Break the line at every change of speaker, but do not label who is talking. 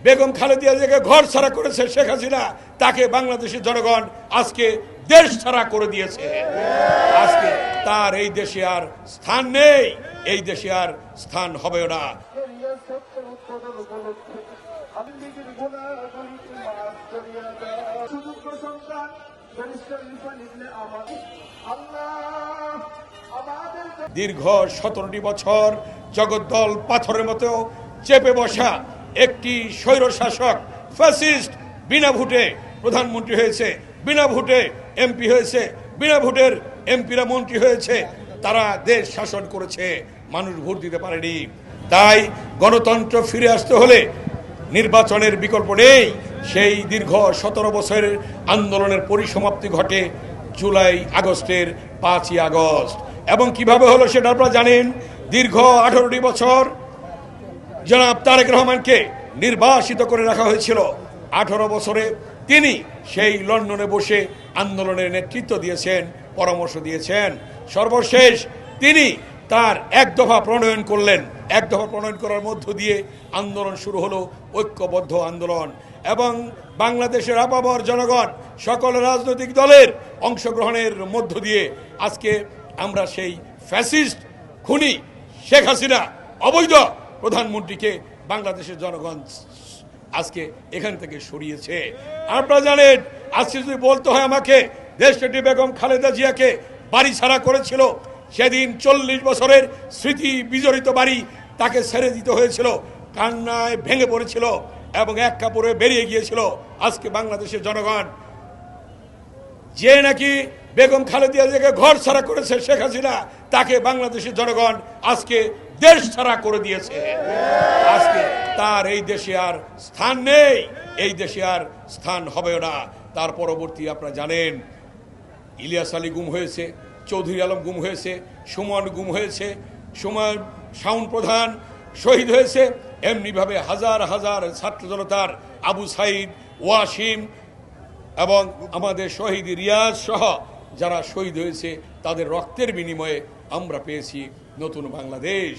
বেগম খালেদা জিয়াকে ঘর ছাড়া করেছে শেখ হাসিনা, তাকে বাংলাদেশের জনগণ আজকে দেশ ছাড়া করে দিয়েছে। আজকে তার এই দেশে আর স্থান নেই, এই দেশে আর স্থান হবেও না। দীর্ঘ 17টি বছর জগদ্দল পাথরের মতো চেপে বসা একটি স্বৈরশাসক ফ্যাসিস্ট বিনা ভোটে প্রধানমন্ত্রী হয়েছে, বিনা ভোটে এমপি হয়েছে, বিনা ভোটের এমপিরা মন্ত্রী হয়েছে, তারা দেশ শাসন করেছে, মানুষ ভোট দিতে পারেনি। তাই গণতন্ত্র ফিরে আসতে হলে নির্বাচনের বিকল্প নেই। সেই দীর্ঘ 17 বছরের আন্দোলনের পরিসমাপ্তি ঘটে জুলাই আগস্টের 5ই আগস্ট। এবং কিভাবে হলো সেটা আপনারা জানেন। দীর্ঘ 18টি বছর জনাব তারেক রহমানকে নির্বাসিত করে রাখা হয়েছিল। 18 বছরে তিনি সেই লন্ডনে বসে আন্দোলনের নেতৃত্ব দিয়েছেন, পরামর্শ দিয়েছেন। সর্বশেষ তিনি তার এক দফা প্রণয়ন করলেন। এক দফা প্রণয়ন করার মধ্য দিয়ে আন্দোলন শুরু হলো, ঐক্যবদ্ধ আন্দোলন। এবং বাংলাদেশের আপামর জনগণ সকল রাজনৈতিক দলের অংশগ্রহণের মধ্য দিয়ে আজকে আমরা সেই ফ্যাসিস্ট খুনি শেখ হাসিনা অবৈধ প্রধানমন্ত্রীকে বাংলাদেশের জনগণ আজকে এখান থেকে সরিয়েছে। আপনারা জানেন, আজকে যদি বলতে হয় আমাকে, দেশনেত্রী বেগম খালেদা জিয়াকে বাড়ি ছাড়া করেছিল, সেদিন 40 বছরের স্মৃতি বিজড়িত বাড়ি তাকে ছেড়ে দিতে হয়েছিল, কান্নায় ভেঙে পড়েছিল এবং এক কাপড়ে বেরিয়ে গিয়েছিল। আজকে বাংলাদেশের জনগণ যে নাকি বেগম খালেদা জিয়াকে ঘর ছাড়া করেছে শেখ হাসিনা, তাকে বাংলাদেশের জনগণ আজকে দেশ ছাড়া করে দিয়েছে। আজকে তার এই দেশে আর স্থান নেই, এই দেশে আর স্থান হবেও না। তার পরবর্তী আপনারা জানেন, ইলিয়াস আলী গুম হয়েছে, চৌধুরী আলম গুম হয়েছে, সুমন গুম হয়েছে, শাউন প্রধান শহীদ হয়েছে। এমনিভাবে হাজার হাজার ছাত্র জনতার আবু সাইদ, ওয়াসিম এবং আমাদের শহীদ রিয়াজ সহ যারা শহীদ হয়েছে, তাদের রক্তের বিনিময়ে আমরা পেয়েছি নতুন বাংলাদেশ।